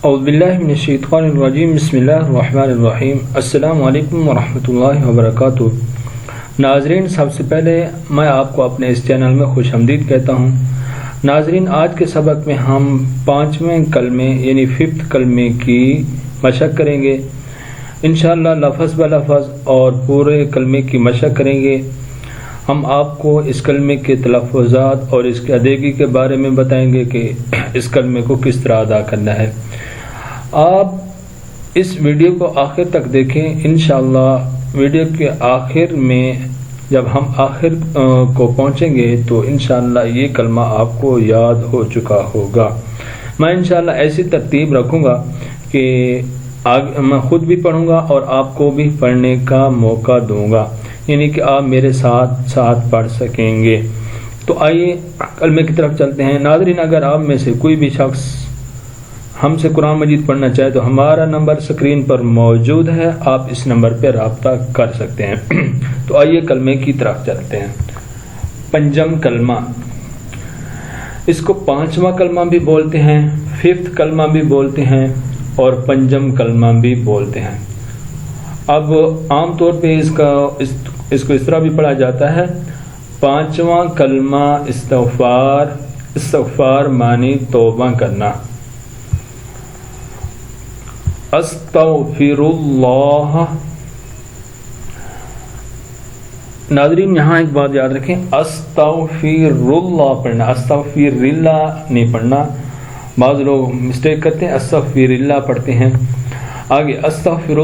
اعوذ باللہ من الشیطان الرجیم بسم اللہ الرحمن الرحیم السلام علیکم ورحمۃ اللہ وبرکاتہ۔ ناظرین، سب سے پہلے میں آپ کو اپنے اس چینل میں خوش آمدید کہتا ہوں۔ ناظرین، آج کے سبق میں ہم 5ویں کلمے یعنی 5th کلمے کی مشق کریں گے انشاءاللہ، لفظ بلفظ اور پورے کلمے کی مشق کریں گے۔ ہم آپ کو اس کلمے کے تلفظات اور اس کی ادائیگی کے بارے میں بتائیں گے کہ اس کلمے کو کس طرح ادا کرنا ہے۔ آپ اس ویڈیو کو آخر تک دیکھیں۔ انشاءاللہ ویڈیو کے آخر میں جب ہم آخر کو پہنچیں گے تو انشاءاللہ یہ کلمہ آپ کو یاد ہو چکا ہوگا۔ میں انشاءاللہ ایسی ترتیب رکھوں گا کہ میں خود بھی پڑھوں گا اور آپ کو بھی پڑھنے کا موقع دوں گا، یعنی کہ آپ میرے ساتھ ساتھ پڑھ سکیں گے۔ تو آئیے کلمے کی طرف چلتے ہیں۔ ناظرین، اگر آپ میں سے کوئی بھی شخص ہم سے قرآن مجید پڑھنا چاہے تو ہمارا نمبر سکرین پر موجود ہے، آپ اس نمبر پہ رابطہ کر سکتے ہیں۔ تو آئیے کلمے کی طرف چلتے ہیں۔ پنجم کلمہ، اس کو 5واں کلمہ بھی بولتے ہیں، 5th کلمہ بھی بولتے ہیں اور پنجم کلمہ بھی بولتے ہیں۔ اب عام طور پہ اس کو اس طرح بھی پڑھا جاتا ہے، 5واں کلمہ استغفار۔ استغفار معنی توبہ کرنا۔ استغفر اللہ۔ ناظرین، یہاں ایک بات یاد رکھیں، استغفر اللہ پڑھنا، استغفر اللہ نہیں پڑھنا۔ بعض لوگ مسٹیک کرتے ہیں، استغفر اللہ پڑھتے ہیں۔ آگے استغفر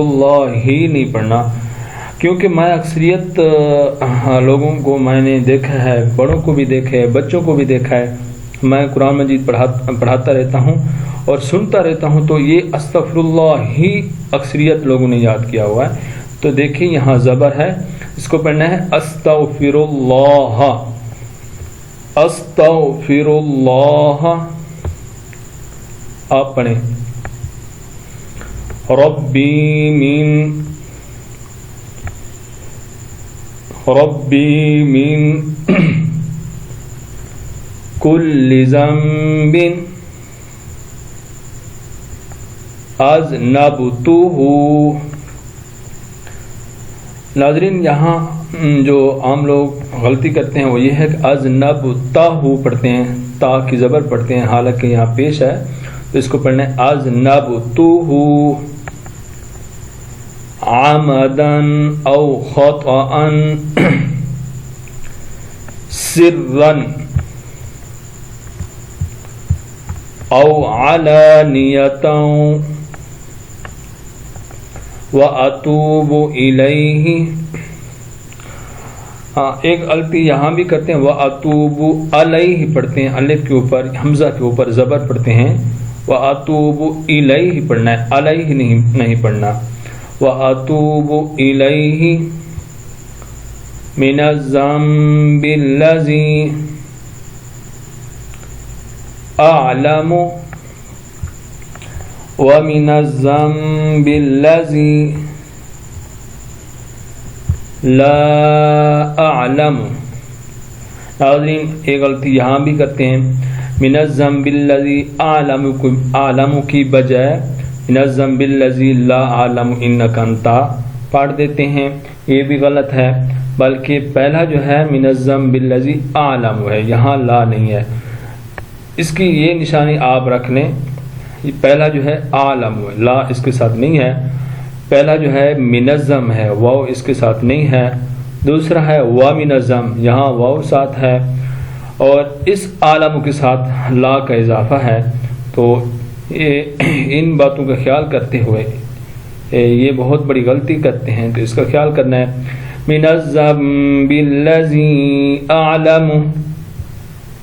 اللہ ہی نہیں پڑھنا، کیونکہ میں اکثریت لوگوں کو میں نے دیکھا ہے، بڑوں کو بھی دیکھا ہے، بچوں کو بھی دیکھا ہے، میں قرآن مجید پڑھاتا رہتا ہوں اور سنتا رہتا ہوں، تو یہ استغفر اللہ ہی اکثریت لوگوں نے یاد کیا ہوا ہے۔ تو دیکھیں یہاں زبر ہے، اس کو پڑھنا ہے استغفر اللہ۔ استغفر اللہ آپ پڑھیں۔ ربی من کل ذنب اذنبتہ۔ ناظرین، یہاں جو عام لوگ غلطی کرتے ہیں وہ یہ ہے کہ اذنبتہ پڑھتے ہیں، تا کی زبر پڑھتے ہیں، حالانکہ یہاں پیش ہے تو اس کو پڑھنا ہے اذنبتہ عمدا او خطأ سرا او علانیۃ وَأَتُوبُ إِلَيْهِ۔ ایک غلطی یہاں بھی کرتے ہیں، وَأَتُوبُ عَلَيْهِ پڑھتے ہیں، الف کے اوپر حمزہ کے اوپر زبر پڑھتے ہیں، وَأَتُوبُ إِلَيْهِ پڑھنا ہے، علیہ نہیں پڑھنا۔ وَأَتُوبُ إِلَيْهِ مِنَ الذَّنبِ الَّذِي أَعْلَمُ وَمِنَ الذَّنبِ الَّذِي لَا أَعْلَمُ۔ ناظرین، ایک غلطی یہاں بھی کرتے ہیں، مِنَ الذَّنبِ الَّذِي أَعْلَمُ کی بجائے مِنَ الذَّنبِ الَّذِي لَا أَعْلَمُ إِنَّكَ أَنْتَ پڑھ دیتے ہیں، یہ بھی غلط ہے، بلکہ پہلا جو ہے مِنَ الذَّنبِ الَّذِي أَعْلَمُ ہے، یہاں لا نہیں ہے۔ اس کی یہ نشانی آپ رکھ لیں، یہ پہلا جو ہے عالم ہے، لا اس کے ساتھ نہیں ہے۔ پہلا جو ہے منظم ہے، واو اس کے ساتھ نہیں ہے۔ دوسرا ہے وَمِنَظَّم، یہاں واو ساتھ ہے، اور اس عالم کے ساتھ لا کا اضافہ ہے۔ تو ان باتوں کا خیال کرتے ہوئے یہ بہت بڑی غلطی کرتے ہیں، تو اس کا خیال کرنا ہے۔ مِنَ الذَّنبِ الَّذِي أَعْلَمُ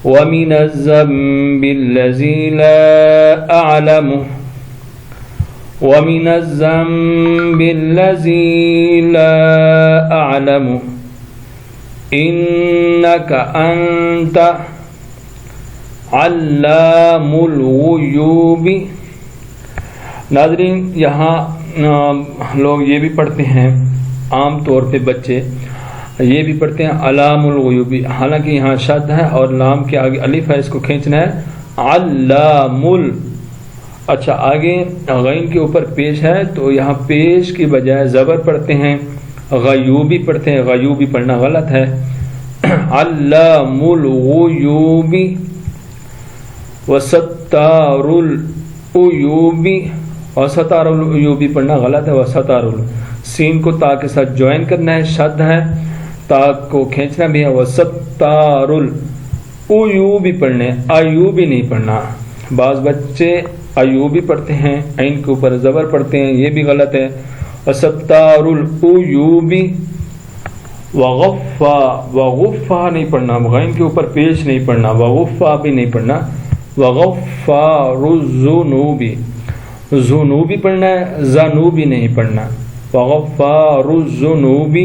وَمِنَ الذَّنبِ الَّذِي لَا أَعْلَمُ وَمِنَ الذَّنبِ الَّذِي لَا أَعْلَمُ إِنَّكَ أَنْتَ عَلَّامُ الْغُيُوبِ۔ ناظرین، یہاں لوگ یہ بھی پڑھتے ہیں، عام طور پہ بچے یہ بھی پڑھتے ہیں علام الغیوبی، حالانکہ یہاں شد ہے اور لام کے آگے الف ہے، اس کو کھینچنا ہے علامul. اچھا آگے غین کے اوپر پیش ہے تو یہاں پیش کی بجائے زبر پڑھتے ہیں، غیوبی پڑھتے ہیں، غیوبی پڑھنا غلط ہے. علام الغیوب وستار العیوب، وستار العیوب پڑھنا غلط ہے. وستار سین کو تا کے ساتھ جوائن کرنا ہے، شد ہے، تا کو کھینچنا بھی ہے. وستار العیوب پڑھنے، ایوبی نہیں پڑھنا. بعض بچے ایوبی پڑھتے ہیں، عین کے اوپر زبر پڑھتے ہیں، یہ بھی غلط ہے. وستار العیوب. وغفا، وغفا نہیں پڑھنا، غین کے اوپر پیش نہیں پڑھنا، وغفا بھی نہیں پڑھنا. وغفار الذنوب، ذنوبی پڑھنا ہے، ذنوبی نہیں پڑھنا. وغفار الذنوب.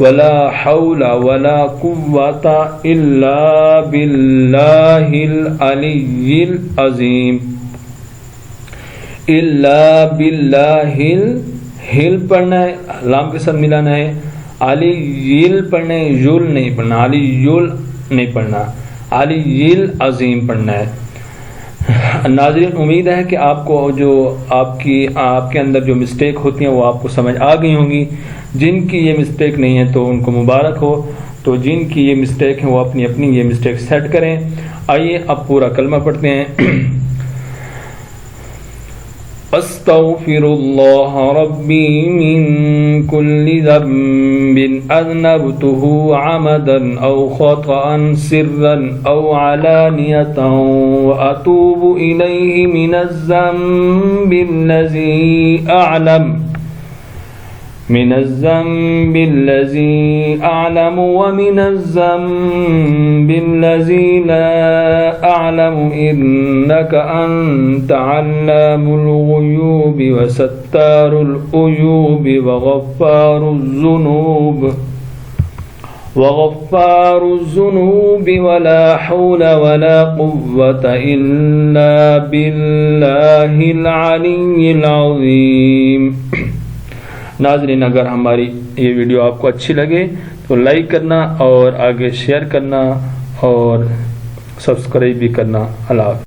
ولا حول ولا قوة الا باللہ العلی العظیم. الا باللہ ہل پڑھنا ہے، لام کے ساتھ ملانا ہے. علی یل پڑھنا ہے، یل نہیں پڑھنا، علی یل نہیں پڑھنا، علی العظیم پڑھنا ہے. ناظرین امید ہے کہ آپ کو جو آپ کے اندر جو مسٹیک ہوتی ہیں وہ آپ کو سمجھ آ گئی ہوں گی. جن کی یہ مسٹیک نہیں ہے تو ان کو مبارک ہو، تو جن کی یہ مسٹیک ہیں وہ اپنی اپنی یہ مسٹیک سیٹ کریں. آئیے اب پورا کلمہ پڑھتے ہیں. استغفر اللہ ربی من کل ذنب اذنبته عمدا او خطأ سرا او علانیة واتوب الیہ من الذنب الذی اعلم ومن الذنب الذی لا اعلم انک انت علام الغیوب وستار العیوب وغفار الذنوب ولا حول ولا قوة الا باللہ العلی العظیم. ناظرین اگر ہماری یہ ویڈیو آپ کو اچھی لگے تو لائک کرنا اور آگے شیئر کرنا اور سبسکرائب بھی کرنا. اللہ حافظ.